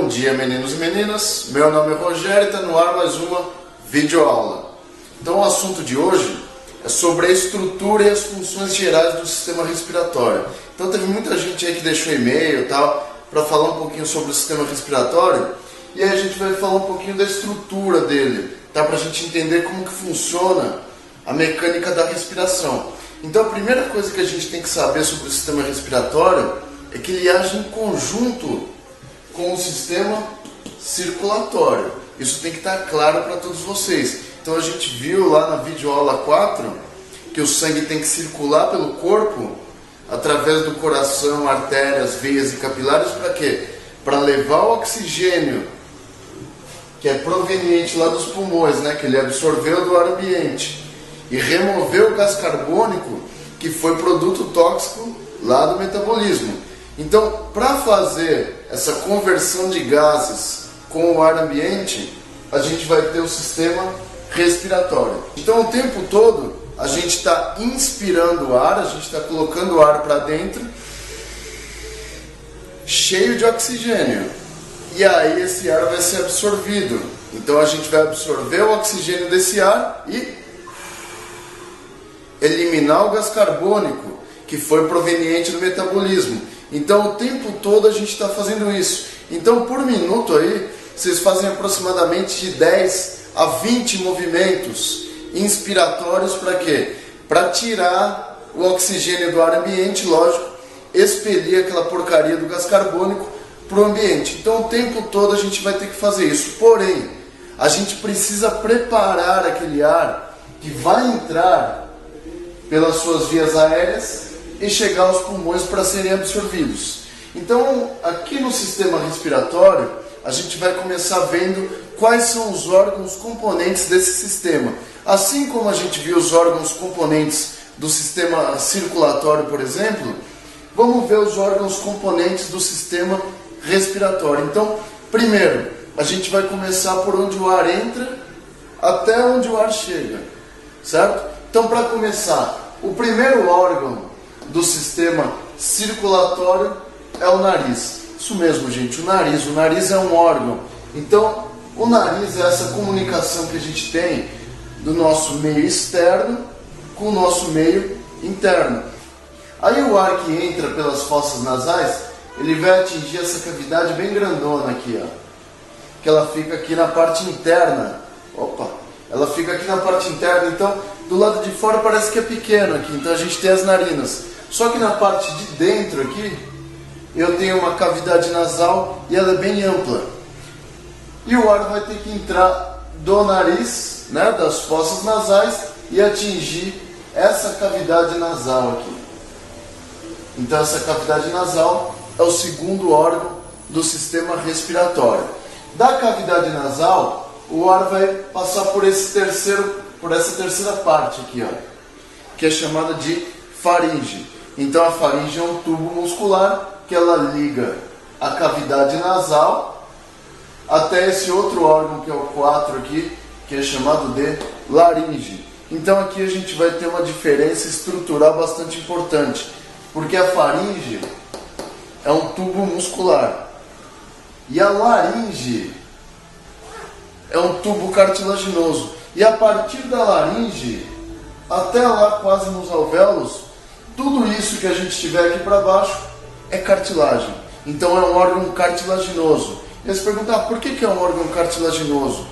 dia, meninos e meninas, meu nome é Rogério e está no ar mais uma videoaula. Então o assunto de hoje é sobre a estrutura e as funções gerais do sistema respiratório. Então teve muita gente aí que deixou e-mail e tal, para falar um pouquinho sobre o sistema respiratório, e aí a gente vai falar um pouquinho da estrutura dele, tá? Para a gente entender como que funciona a mecânica da respiração. Então a primeira coisa que a gente tem que saber sobre o sistema respiratório é que ele age em conjunto com o sistema circulatório. Isso tem que estar claro para todos vocês. Então a gente viu lá na videoaula 4 que o sangue tem que circular pelo corpo através do coração, artérias, veias e capilares para quê? Para levar o oxigênio que é proveniente lá dos pulmões, né, que ele absorveu do ar ambiente, e remover o gás carbônico que foi produto tóxico lá do metabolismo. Então, para fazer essa conversão de gases com o ar ambiente, a gente vai ter o sistema respiratório. Então, o tempo todo, a gente está inspirando ar, a gente está colocando o ar para dentro, cheio de oxigênio. E aí esse ar vai ser absorvido. Então, a gente vai absorver o oxigênio desse ar e eliminar o gás carbônico que foi proveniente do metabolismo. Então o tempo todo a gente está fazendo isso. Então por minuto aí, vocês fazem aproximadamente de 10 a 20 movimentos inspiratórios para quê? Para tirar o oxigênio do ar ambiente, lógico, expelir aquela porcaria do gás carbônico para o ambiente. Então o tempo todo a gente vai ter que fazer isso. Porém, a gente precisa preparar aquele ar que vai entrar pelas suas vias aéreas e chegar aos pulmões para serem absorvidos. Então, aqui no sistema respiratório, a gente vai começar vendo quais são os órgãos componentes desse sistema. Assim como a gente viu os órgãos componentes do sistema circulatório, por exemplo, vamos ver os órgãos componentes do sistema respiratório. Então, primeiro, a gente vai começar por onde o ar entra até onde o ar chega, certo? Então, para começar, o primeiro órgão do sistema circulatório é o nariz. Isso mesmo, gente, o nariz. O nariz é um órgão. Então, o nariz é essa comunicação que a gente tem do nosso meio externo com o nosso meio interno. Aí o ar que entra pelas fossas nasais, ele vai atingir essa cavidade bem grandona aqui, ó. Que ela fica aqui na parte interna. Opa! Ela fica aqui na parte interna, então do lado de fora parece que é pequeno aqui, então a gente tem as narinas. Só que na parte de dentro aqui, eu tenho uma cavidade nasal e ela é bem ampla. E o ar vai ter que entrar do nariz, né, das fossas nasais, e atingir essa cavidade nasal aqui. Então essa cavidade nasal é o segundo órgão do sistema respiratório. Da cavidade nasal, o ar vai passar por essa terceira parte aqui, ó, que é chamada de faringe. Então a faringe é um tubo muscular que ela liga a cavidade nasal até esse outro órgão que é o 4 aqui, que é chamado de laringe. Então aqui a gente vai ter uma diferença estrutural bastante importante, porque a faringe é um tubo muscular e a laringe é um tubo cartilaginoso. E a partir da laringe até lá quase nos alvéolos, tudo isso que a gente tiver aqui para baixo é cartilagem. Então é um órgão cartilaginoso. E você pergunta, por que é um órgão cartilaginoso?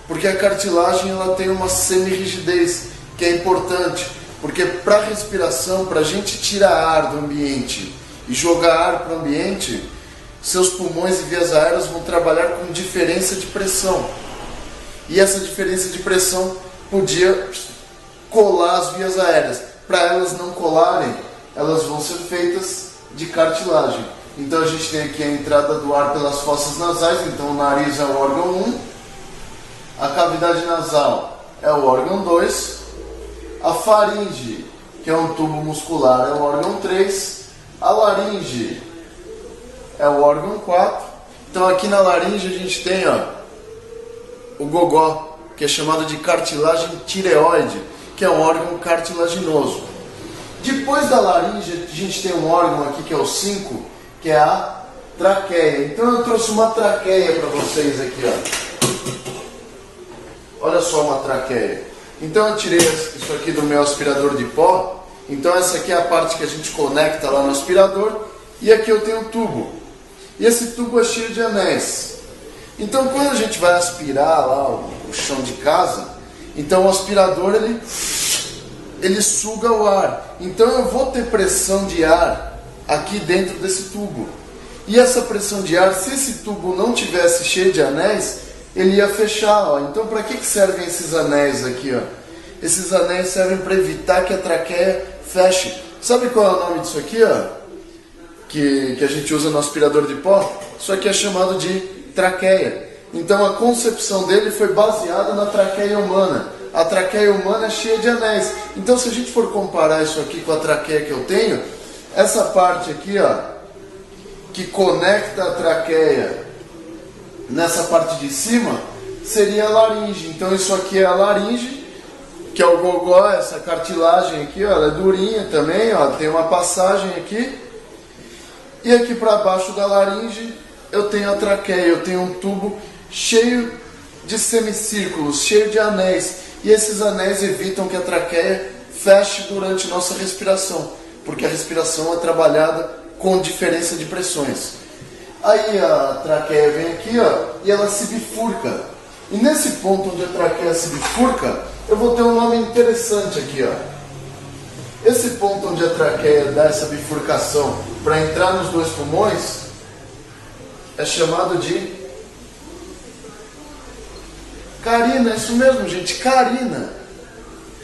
Porque a cartilagem ela tem uma semi-rigidez, que é importante. Porque para a respiração, para a gente tirar ar do ambiente e jogar ar para o ambiente, seus pulmões e vias aéreas vão trabalhar com diferença de pressão. E essa diferença de pressão podia colar as vias aéreas. Para elas não colarem, elas vão ser feitas de cartilagem. Então a gente tem aqui a entrada do ar pelas fossas nasais. Então o nariz é o órgão 1, a cavidade nasal é o órgão 2, a faringe, que é um tubo muscular, é o órgão 3, a laringe é o órgão 4. Então aqui na laringe a gente tem, ó, o gogó, que é chamado de cartilagem tireoide, que é um órgão cartilaginoso. Depois da laringe, a gente tem um órgão aqui que é o 5, que é a traqueia. Então eu trouxe uma traqueia para vocês aqui, ó. Olha só uma traqueia. Então eu tirei isso aqui do meu aspirador de pó. Então essa aqui é a parte que a gente conecta lá no aspirador. E aqui eu tenho um tubo. E esse tubo é cheio de anéis. Então quando a gente vai aspirar lá o chão de casa, então o aspirador ele suga o ar. Então eu vou ter pressão de ar aqui dentro desse tubo. E essa pressão de ar, se esse tubo não tivesse cheio de anéis, ele ia fechar, ó. Então para que servem esses anéis aqui, ó? Esses anéis servem para evitar que a traqueia feche. Sabe qual é o nome disso aqui, ó? Que a gente usa no aspirador de pó? Isso aqui é chamado de traqueia. Então a concepção dele foi baseada na traqueia humana. A traqueia humana é cheia de anéis. Então se a gente for comparar isso aqui com a traqueia que eu tenho, essa parte aqui, ó, que conecta a traqueia nessa parte de cima, seria a laringe. Então isso aqui é a laringe, que é o gogó, essa cartilagem aqui, ó, ela é durinha também, ó, tem uma passagem aqui. E aqui para baixo da laringe eu tenho a traqueia, eu tenho um tubo cheio de semicírculos, cheio de anéis. E esses anéis evitam que a traqueia feche durante nossa respiração, porque a respiração é trabalhada com diferença de pressões. Aí a traqueia vem aqui, ó, e ela se bifurca. E nesse ponto onde a traqueia se bifurca, eu vou ter um nome interessante aqui, ó. Esse ponto onde a traqueia dá essa bifurcação para entrar nos dois pulmões é chamado de carina. Isso mesmo, gente, carina.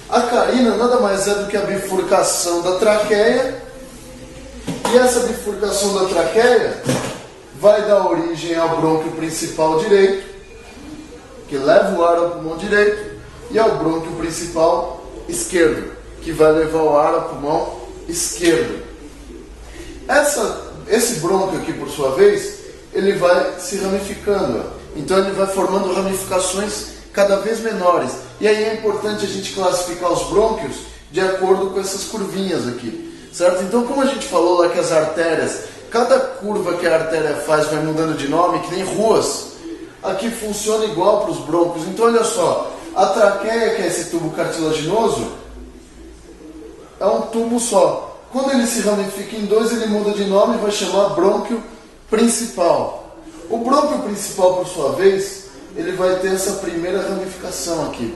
A carina nada mais é do que a bifurcação da traqueia. E essa bifurcação da traqueia vai dar origem ao brônquio principal direito, que leva o ar ao pulmão direito, e ao brônquio principal esquerdo, que vai levar o ar ao pulmão esquerdo. Esse brônquio aqui, por sua vez, ele vai se ramificando. Então ele vai formando ramificações cada vez menores. E aí é importante a gente classificar os brônquios de acordo com essas curvinhas aqui, certo? Então, como a gente falou lá que as artérias, cada curva que a artéria faz vai mudando de nome, que nem ruas, aqui funciona igual para os brônquios. Então olha só, a traqueia, que é esse tubo cartilaginoso, é um tubo só. Quando ele se ramifica em dois, ele muda de nome e vai chamar brônquio principal. O brônquio principal, por sua vez, ele vai ter essa primeira ramificação aqui.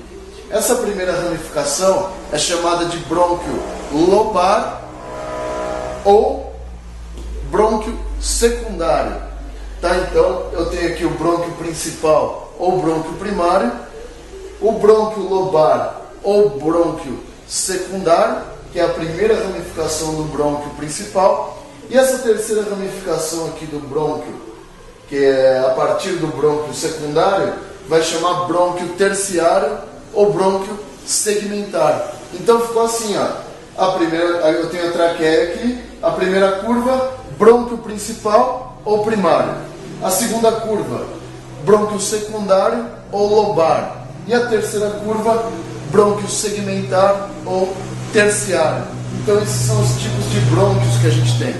Essa primeira ramificação é chamada de brônquio lobar ou brônquio secundário. Tá? Então, eu tenho aqui o brônquio principal ou brônquio primário, o brônquio lobar ou brônquio secundário, que é a primeira ramificação do brônquio principal, e essa terceira ramificação aqui do brônquio, que é a partir do brônquio secundário, vai chamar brônquio terciário ou brônquio segmentar. Então ficou assim, ó. A primeira, eu tenho a traqueia aqui, a primeira curva, brônquio principal ou primário. A segunda curva, brônquio secundário ou lobar. E a terceira curva, brônquio segmentar ou terciário. Então esses são os tipos de brônquios que a gente tem.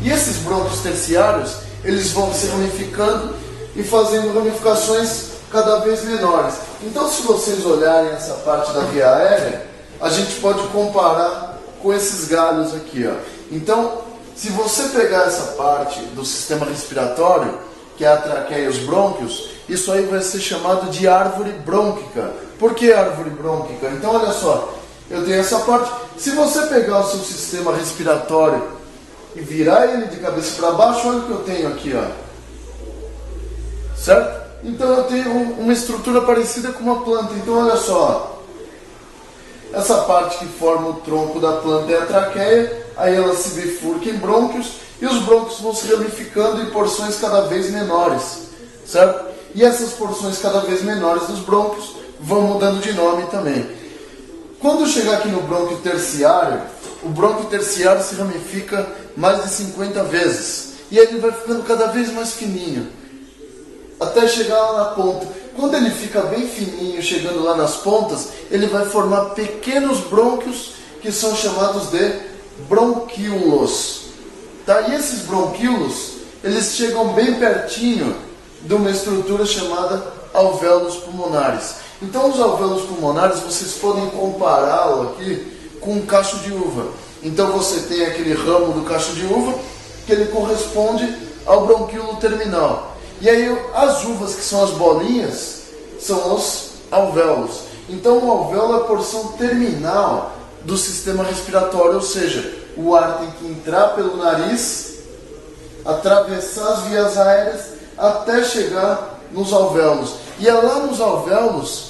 E esses brônquios terciários, eles vão se ramificando e fazendo ramificações cada vez menores. Então, se vocês olharem essa parte da via aérea, a gente pode comparar com esses galhos aqui, ó. Então, se você pegar essa parte do sistema respiratório, que é a traqueia e os brônquios, isso aí vai ser chamado de árvore brônquica. Por que árvore brônquica? Então, olha só, eu tenho essa parte. Se você pegar o seu sistema respiratório e virar ele de cabeça para baixo, olha o que eu tenho aqui, ó. Certo? Então eu tenho uma estrutura parecida com uma planta. Então olha só, essa parte que forma o tronco da planta é a traqueia, aí ela se bifurca em brônquios, e os brônquios vão se ramificando em porções cada vez menores, certo? E essas porções cada vez menores dos brônquios vão mudando de nome também. Quando chegar aqui no brônquio terciário, o brônquio terciário se ramifica mais de 50 vezes, e aí ele vai ficando cada vez mais fininho, até chegar lá na ponta. Quando ele fica bem fininho, chegando lá nas pontas, ele vai formar pequenos brônquios que são chamados de bronquíolos. Tá? E esses bronquíolos, eles chegam bem pertinho de uma estrutura chamada alvéolos pulmonares. Então os alvéolos pulmonares vocês podem compará-lo aqui com um cacho de uva. Então você tem aquele ramo do cacho de uva que ele corresponde ao bronquíolo terminal. E aí as uvas, que são as bolinhas, são os alvéolos. Então o alvéolo é a porção terminal do sistema respiratório, ou seja, o ar tem que entrar pelo nariz, atravessar as vias aéreas até chegar nos alvéolos. E é lá nos alvéolos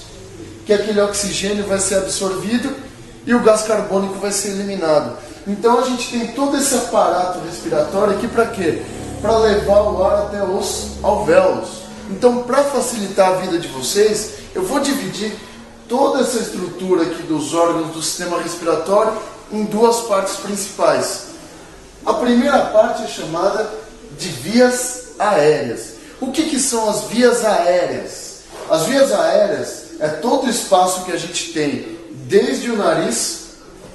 que aquele oxigênio vai ser absorvido e o gás carbônico vai ser eliminado. Então a gente tem todo esse aparato respiratório aqui para quê? Para levar o ar até os alvéolos. Então, para facilitar a vida de vocês, eu vou dividir toda essa estrutura aqui dos órgãos do sistema respiratório em duas partes principais. A primeira parte é chamada de vias aéreas. O que são as vias aéreas? As vias aéreas é todo o espaço que a gente tem desde o nariz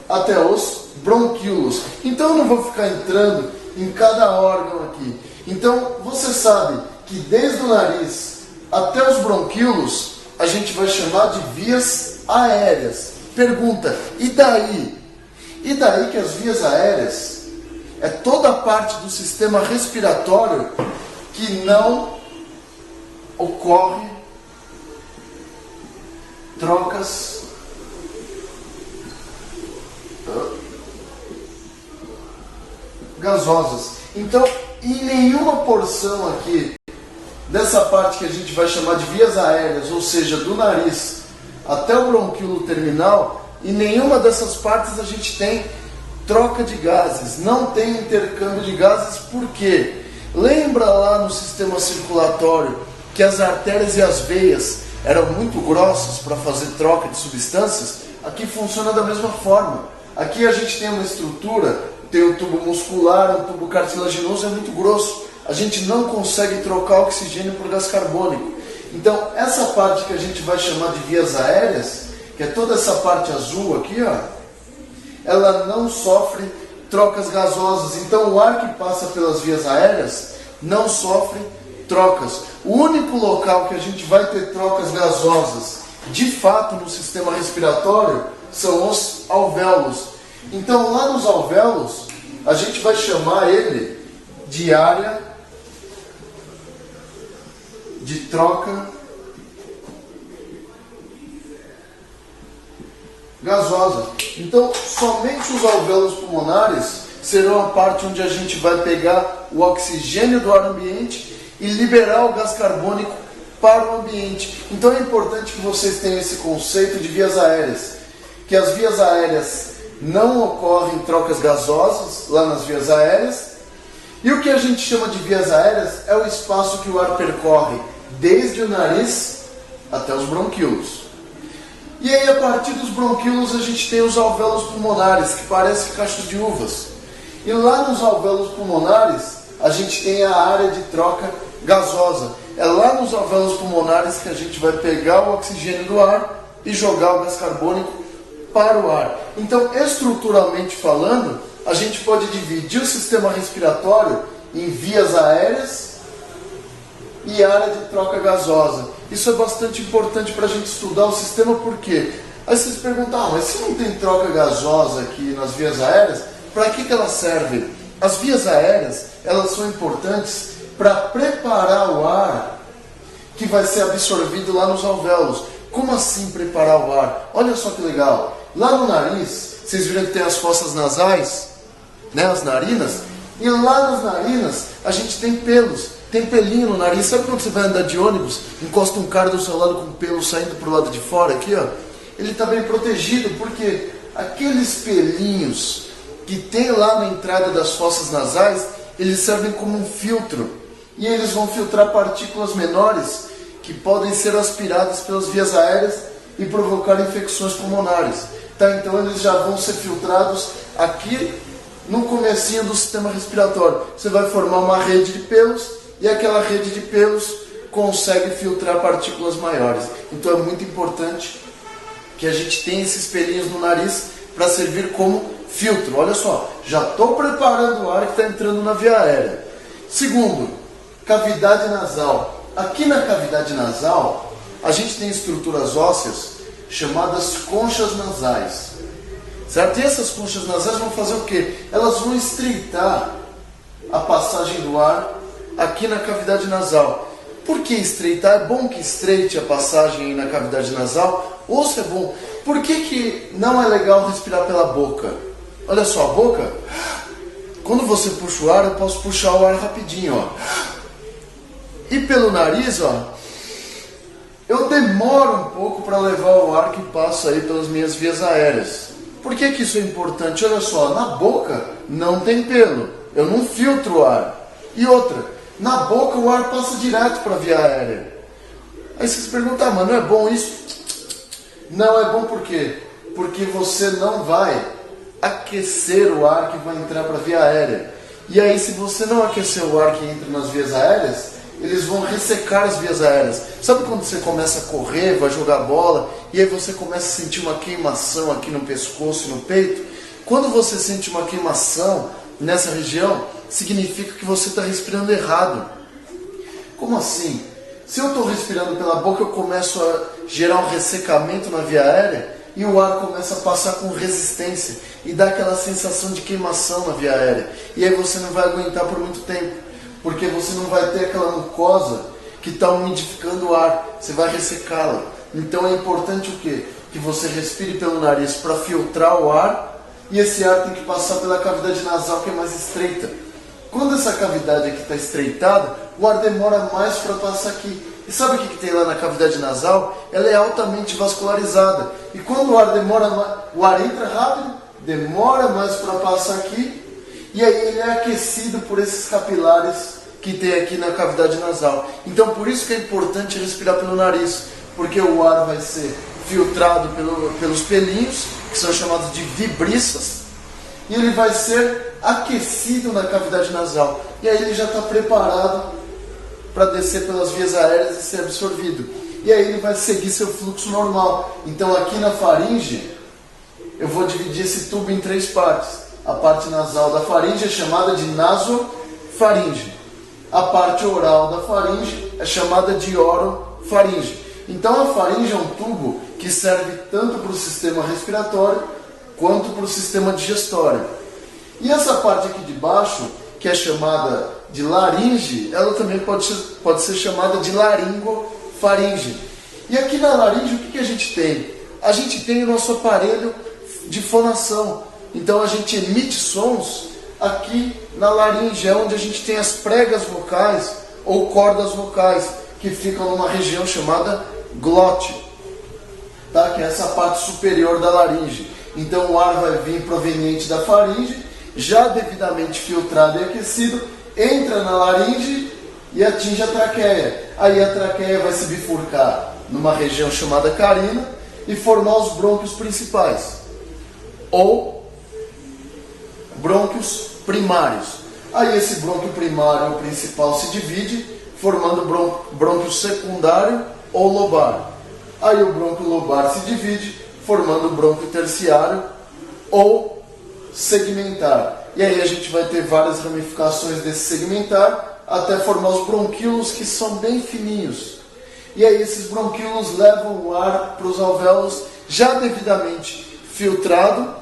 até os bronquíolos. Então eu não vou ficar entrando em cada órgão aqui. Então você sabe que desde o nariz até os bronquíolos a gente vai chamar de vias aéreas. Pergunta, e daí? E daí que as vias aéreas é toda a parte do sistema respiratório que não ocorre trocas gasosas. Então, em nenhuma porção aqui dessa parte que a gente vai chamar de vias aéreas, ou seja, do nariz até o bronquíolo terminal, em nenhuma dessas partes a gente tem troca de gases, não tem intercâmbio de gases. Por quê? Lembra lá no sistema circulatório que as artérias e as veias eram muito grossas para fazer troca de substâncias? Aqui funciona da mesma forma. Aqui a gente tem uma estrutura, tem um tubo muscular, um tubo cartilaginoso, é muito grosso. A gente não consegue trocar oxigênio por gás carbônico. Então, essa parte que a gente vai chamar de vias aéreas, que é toda essa parte azul aqui, ó, ela não sofre trocas gasosas. Então, o ar que passa pelas vias aéreas não sofre trocas. O único local que a gente vai ter trocas gasosas, de fato, no sistema respiratório, são os alvéolos. Então, lá nos alvéolos, a gente vai chamar ele de área de troca gasosa. Então, somente os alvéolos pulmonares serão a parte onde a gente vai pegar o oxigênio do ar ambiente e liberar o gás carbônico para o ambiente. Então é importante que vocês tenham esse conceito de vias aéreas, que as vias aéreas não ocorrem trocas gasosas lá nas vias aéreas. E o que a gente chama de vias aéreas é o espaço que o ar percorre desde o nariz até os bronquíolos. E aí, a partir dos bronquíolos, a gente tem os alvéolos pulmonares, que parecem cachos de uvas. E lá nos alvéolos pulmonares, a gente tem a área de troca gasosa. É lá nos alvéolos pulmonares que a gente vai pegar o oxigênio do ar e jogar o gás carbônico para o ar. Então, estruturalmente falando, a gente pode dividir o sistema respiratório em vias aéreas e área de troca gasosa. Isso é bastante importante para a gente estudar o sistema, por quê? Aí vocês perguntam, mas se não tem troca gasosa aqui nas vias aéreas, para que elas servem? As vias aéreas, elas são importantes para preparar o ar que vai ser absorvido lá nos alvéolos. Como assim preparar o ar? Olha só que legal. Lá no nariz, vocês viram que tem as fossas nasais, né, as narinas, e lá nas narinas a gente tem pelos, tem pelinho no nariz. Sabe quando você vai andar de ônibus, encosta um cara do seu lado com pelo saindo pro lado de fora aqui, ó? Ele está bem protegido, porque aqueles pelinhos que tem lá na entrada das fossas nasais, eles servem como um filtro, e eles vão filtrar partículas menores que podem ser aspiradas pelas vias aéreas e provocar infecções pulmonares. Tá? Então eles já vão ser filtrados aqui no comecinho do sistema respiratório. Você vai formar uma rede de pelos e aquela rede de pelos consegue filtrar partículas maiores. Então é muito importante que a gente tenha esses pelinhos no nariz para servir como filtro. Olha só, já estou preparando o ar que está entrando na via aérea. Segundo, cavidade nasal. Aqui na cavidade nasal, a gente tem estruturas ósseas chamadas conchas nasais. Certo? E essas conchas nasais vão fazer o quê? Elas vão estreitar a passagem do ar aqui na cavidade nasal. Por que estreitar? É bom que estreite a passagem aí na cavidade nasal? Ou se é bom? Por que não é legal respirar pela boca? Olha só, a boca, quando você puxa o ar, eu posso puxar o ar rapidinho, ó. E pelo nariz, ó, eu demoro um pouco para levar o ar que passa aí pelas minhas vias aéreas. Por que isso é importante? Olha só, na boca não tem pelo, eu não filtro o ar. E outra, na boca o ar passa direto para a via aérea. Aí você se pergunta, mas não é bom isso? Não é bom por quê? Porque você não vai aquecer o ar que vai entrar para a via aérea. E aí, se você não aquecer o ar que entra nas vias aéreas, eles vão ressecar as vias aéreas. Sabe quando você começa a correr, vai jogar bola, e aí você começa a sentir uma queimação aqui no pescoço e no peito? Quando você sente uma queimação nessa região, significa que você está respirando errado. Como assim? Se eu estou respirando pela boca, eu começo a gerar um ressecamento na via aérea e o ar começa a passar com resistência e dá aquela sensação de queimação na via aérea. E aí você não vai aguentar por muito tempo, porque você não vai ter aquela mucosa que está umidificando o ar, você vai ressecá-la. Então é importante o quê? Que você respire pelo nariz para filtrar o ar, e esse ar tem que passar pela cavidade nasal, que é mais estreita. Quando essa cavidade aqui está estreitada, o ar demora mais para passar aqui. E sabe o que tem lá na cavidade nasal? Ela é altamente vascularizada. E quando o ar demora mais, o ar entra rápido, demora mais para passar aqui, e aí ele é aquecido por esses capilares que tem aqui na cavidade nasal. Então por isso que é importante respirar pelo nariz, porque o ar vai ser filtrado pelos pelinhos, que são chamados de vibriças, e ele vai ser aquecido na cavidade nasal. E aí ele já está preparado para descer pelas vias aéreas e ser absorvido. E aí ele vai seguir seu fluxo normal. Então aqui na faringe, eu vou dividir esse tubo em 3 partes. A parte nasal da faringe é chamada de nasofaringe. A parte oral da faringe é chamada de orofaringe. Então a faringe é um tubo que serve tanto para o sistema respiratório quanto para o sistema digestório. E essa parte aqui de baixo, que é chamada de laringe, ela também pode ser chamada de laringofaringe. E aqui na laringe o que a gente tem? A gente tem o nosso aparelho de fonação. Então a gente emite sons aqui na laringe, é onde a gente tem as pregas vocais ou cordas vocais, que ficam numa região chamada glote, tá? Que é essa parte superior da laringe. Então o ar vai vir proveniente da faringe, já devidamente filtrado e aquecido, entra na laringe e atinge a traqueia. Aí a traqueia vai se bifurcar numa região chamada carina e formar os brônquios principais, ou brônquios primários. Aí esse brônquio primário ou principal se divide, formando brônquio secundário ou lobar. Aí o brônquio lobar se divide, formando brônquio terciário ou segmentar. E aí a gente vai ter várias ramificações desse segmentar, até formar os bronquíolos, que são bem fininhos. E aí esses bronquíolos levam o ar para os alvéolos, já devidamente filtrado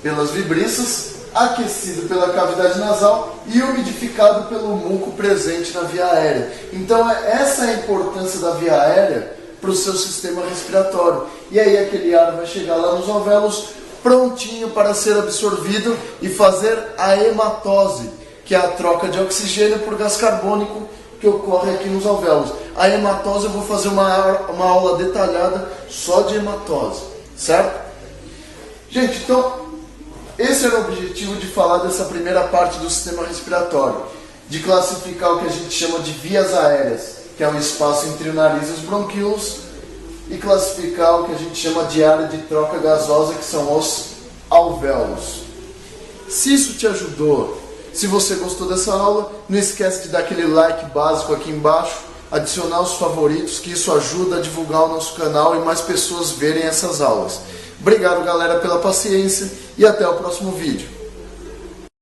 pelas vibriças, aquecido pela cavidade nasal e umidificado pelo muco presente na via aérea. Então essa é a importância da via aérea para o seu sistema respiratório. E aí aquele ar vai chegar lá nos alvéolos prontinho para ser absorvido e fazer a hematose, que é a troca de oxigênio por gás carbônico que ocorre aqui nos alvéolos. A hematose, eu vou fazer uma aula detalhada só de hematose, certo? Gente, então esse era o objetivo de falar dessa primeira parte do sistema respiratório, de classificar o que a gente chama de vias aéreas, que é o espaço entre o nariz e os bronquíolos, e classificar o que a gente chama de área de troca gasosa, que são os alvéolos. Se isso te ajudou, se você gostou dessa aula, não esquece de dar aquele like básico aqui embaixo, adicionar os favoritos, que isso ajuda a divulgar o nosso canal e mais pessoas verem essas aulas. Obrigado, galera, pela paciência e até o próximo vídeo.